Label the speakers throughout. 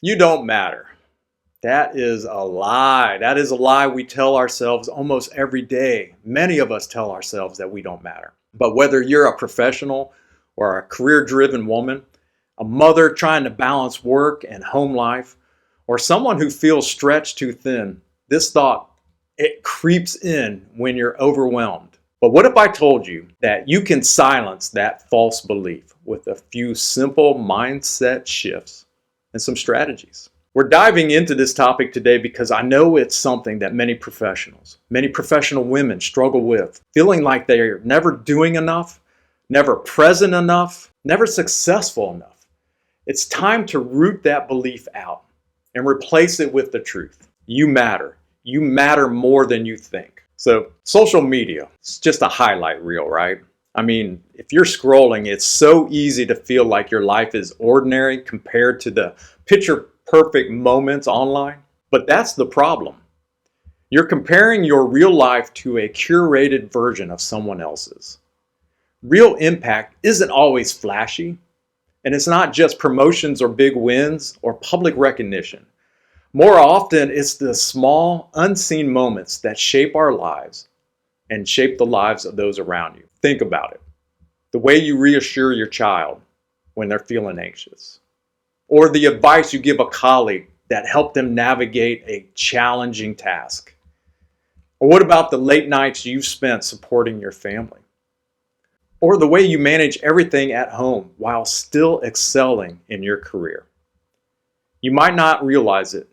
Speaker 1: You don't matter. That is a lie. That is a lie we tell ourselves almost every day. Many of us tell ourselves that we don't matter. But whether you're a professional or a career-driven woman, a mother trying to balance work and home life, or someone who feels stretched too thin, this thought, it creeps in when you're overwhelmed. But what if I told you that you can silence that false belief with a few simple mindset shifts and some strategies? We're diving into this topic today because I know it's something that many professional women struggle with, feeling like they're never doing enough, never present enough, never successful enough. It's time to root that belief out and replace it with the truth. You matter. You matter more than you think. So, social media, it's just a highlight reel, right? I mean, if you're scrolling, it's so easy to feel like your life is ordinary compared to the picture perfect moments online. But that's the problem. You're comparing your real life to a curated version of someone else's. Real impact isn't always flashy, and it's not just promotions or big wins or public recognition. More often, it's the small, unseen moments that shape our lives and shape the lives of those around you. Think about it. The way you reassure your child when they're feeling anxious, or the advice you give a colleague that helped them navigate a challenging task. Or what about the late nights you've spent supporting your family? Or the way you manage everything at home while still excelling in your career. You might not realize it,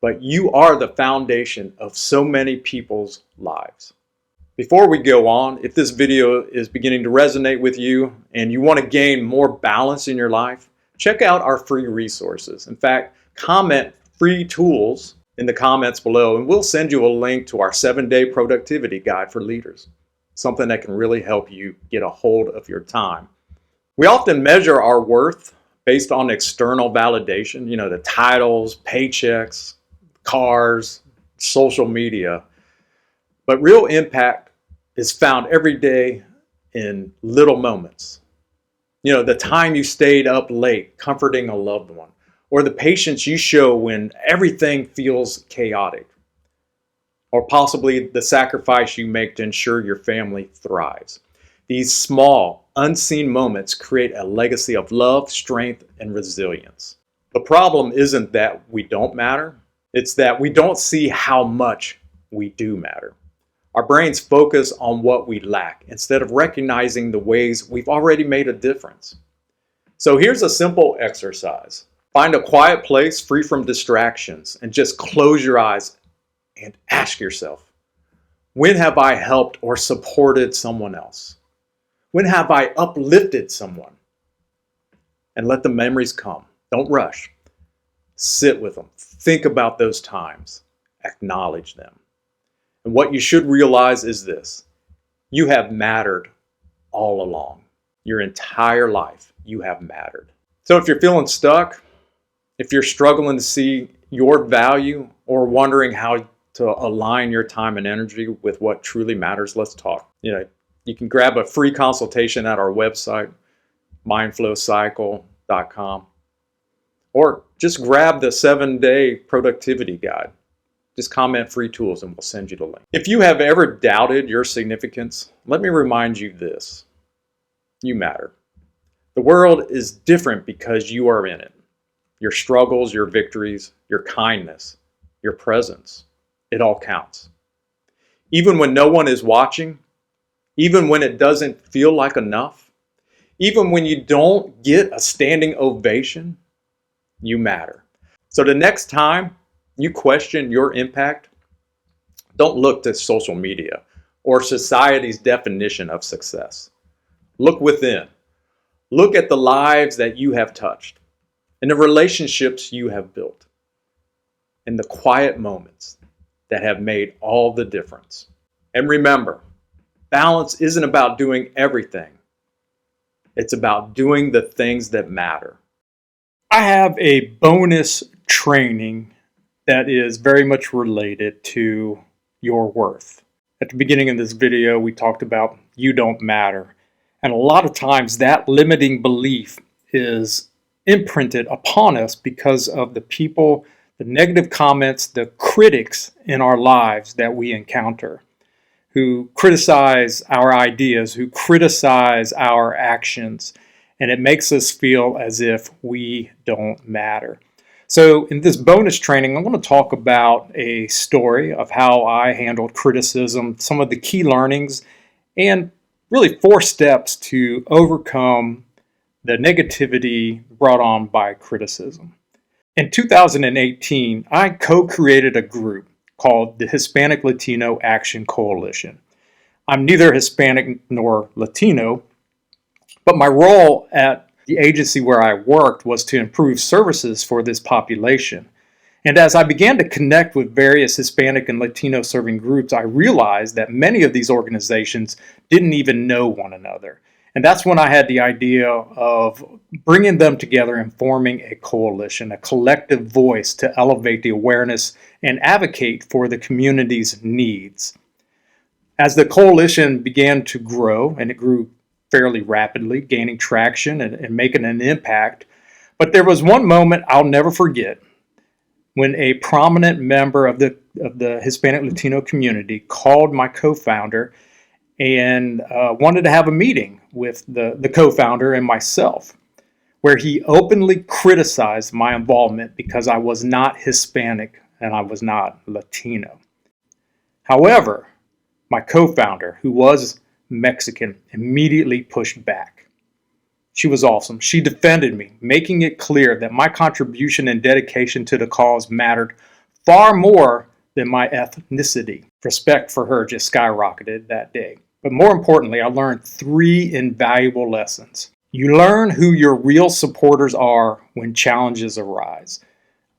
Speaker 1: but you are the foundation of so many people's lives. Before we go on, if this video is beginning to resonate with you and you want to gain more balance in your life, check out our free resources. In fact, comment free tools in the comments below and we'll send you a link to our 7-day productivity guide for leaders, something that can really help you get a hold of your time. We often measure our worth based on external validation, the titles, paychecks, cars, social media. But real impact is found every day in little moments. The time you stayed up late comforting a loved one, or the patience you show when everything feels chaotic, or possibly the sacrifice you make to ensure your family thrives. These small, unseen moments create a legacy of love, strength, and resilience. The problem isn't that we don't matter, it's that we don't see how much we do matter. Our brains focus on what we lack instead of recognizing the ways we've already made a difference. So here's a simple exercise. Find a quiet place free from distractions and just close your eyes and ask yourself, when have I helped or supported someone else? When have I uplifted someone? And let the memories come. Don't rush. Sit with them. Think about those times. Acknowledge them. And what you should realize is this: you have mattered all along. Your entire life, you have mattered. So if you're feeling stuck, if you're struggling to see your value or wondering how to align your time and energy with what truly matters, let's talk. You can grab a free consultation at our website, mindflowcycle.com, or just grab the 7-day productivity guide. Just comment free tools and we'll send you the link. If you have ever doubted your significance, let me remind you this: you matter. The world is different because you are in it. Your struggles, your victories, your kindness, your presence, it all counts. Even when no one is watching, even when it doesn't feel like enough, even when you don't get a standing ovation, you matter. So the next time you question your impact, don't look to social media or society's definition of success. Look within. Look at the lives that you have touched and the relationships you have built and the quiet moments that have made all the difference. And remember, balance isn't about doing everything. It's about doing the things that matter. I have a bonus training that is very much related to your worth. At the beginning of this video, we talked about you don't matter. And a lot of times that limiting belief is
Speaker 2: imprinted upon us because of the people, the negative comments, the critics in our lives that we encounter, who criticize our ideas, who criticize our actions, and it makes us feel as if we don't matter. So in this bonus training, I want to talk about a story of how I handled criticism, some of the key learnings, and really 4 steps to overcome the negativity brought on by criticism. In 2018, I co-created a group called the Hispanic Latino Action Coalition. I'm neither Hispanic nor Latino, but my role at the agency where I worked was to improve services for this population. And as I began to connect with various Hispanic and Latino serving groups, I realized that many of these organizations didn't even know one another. And that's when I had the idea of bringing them together and forming a coalition, a collective voice to elevate the awareness and advocate for the community's needs. As the coalition began to grow, and it grew fairly rapidly, gaining traction and making an impact, but there was one moment I'll never forget when a prominent member of the Hispanic Latino community called my co-founder and wanted to have a meeting with the co-founder and myself, where he openly criticized my involvement because I was not Hispanic and I was not Latino. However, my co-founder, who was Mexican, immediately pushed back. She was awesome. She defended me, making it clear that my contribution and dedication to the cause mattered far more than my ethnicity. Respect for her just skyrocketed that day. But more importantly, I learned 3 invaluable lessons. You learn who your real supporters are when challenges arise.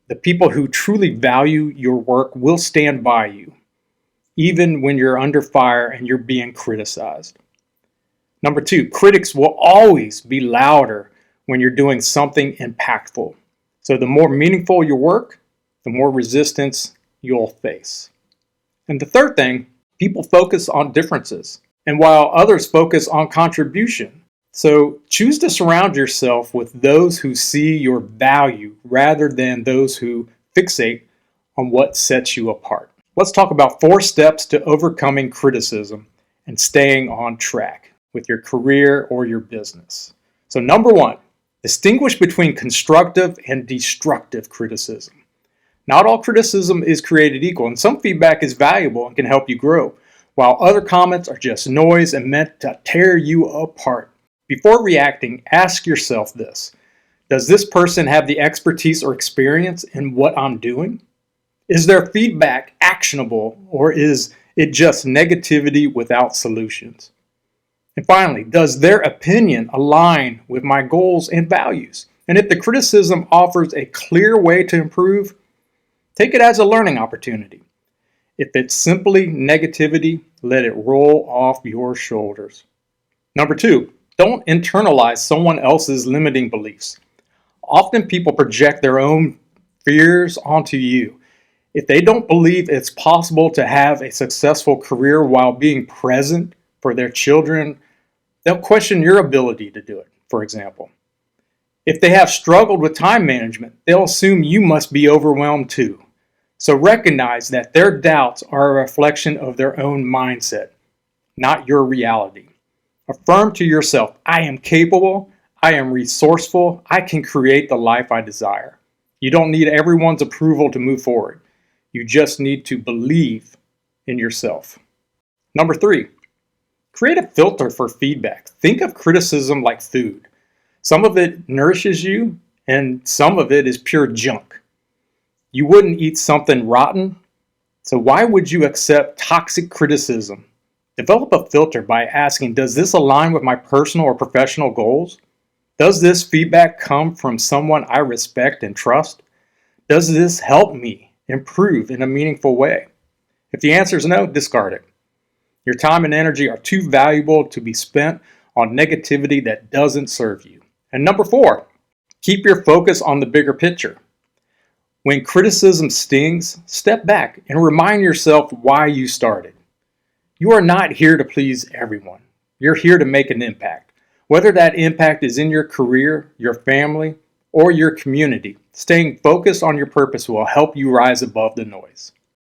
Speaker 2: The people who truly value your work will stand by you, even when you're under fire and you're being criticized. Number 2, critics will always be louder when you're doing something impactful. So the more meaningful your work, the more resistance you'll face. And the third thing, people focus on differences, and while others focus on contribution. So choose to surround yourself with those who see your value rather than those who fixate on what sets you apart. Let's talk about 4 steps to overcoming criticism and staying on track with your career or your business. So number 1, distinguish between constructive and destructive criticism. Not all criticism is created equal, and some feedback is valuable and can help you grow, while other comments are just noise and meant to tear you apart. Before reacting, ask yourself this: does this person have the expertise or experience in what I'm doing? Is their feedback actionable, or is it just negativity without solutions? And finally, does their opinion align with my goals and values? And if the criticism offers a clear way to improve, take it as a learning opportunity. If it's simply negativity, let it roll off your shoulders. Number 2, don't internalize someone else's limiting beliefs. Often people project their own fears onto you. If they don't believe it's possible to have a successful career while being present for their children, they'll question your ability to do it, for example. If they have struggled with time management, they'll assume you must be overwhelmed too. So recognize that their doubts are a reflection of their own mindset, not your reality. Affirm to yourself, I am capable, I am resourceful, I can create the life I desire. You don't need everyone's approval to move forward. You just need to believe in yourself. Number 3, create a filter for feedback. Think of criticism like food. Some of it nourishes you, and some of it is pure junk. You wouldn't eat something rotten, so why would you accept toxic criticism? Develop a filter by asking, does this align with my personal or professional goals? Does this feedback come from someone I respect and trust? Does this help me improve in a meaningful way? If the answer is no, discard it. Your time and energy are too valuable to be spent on negativity that doesn't serve you. And number 4, keep your focus on the bigger picture. When criticism stings, step back and remind yourself why you started. You are not here to please everyone. You're here to make an impact. Whether that impact is in your career, your family, or your community. Staying focused on your purpose will help you rise above the noise.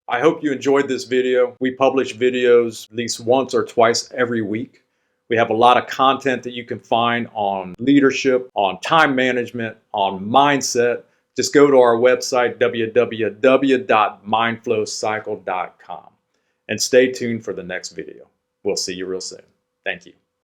Speaker 1: I hope you enjoyed this video. We publish videos at least once or twice every week. We have a lot of content that you can find on leadership, on time management, on mindset. Just go to our website, www.mindflowcycle.com, and stay tuned for the next video. We'll see you real soon. Thank you.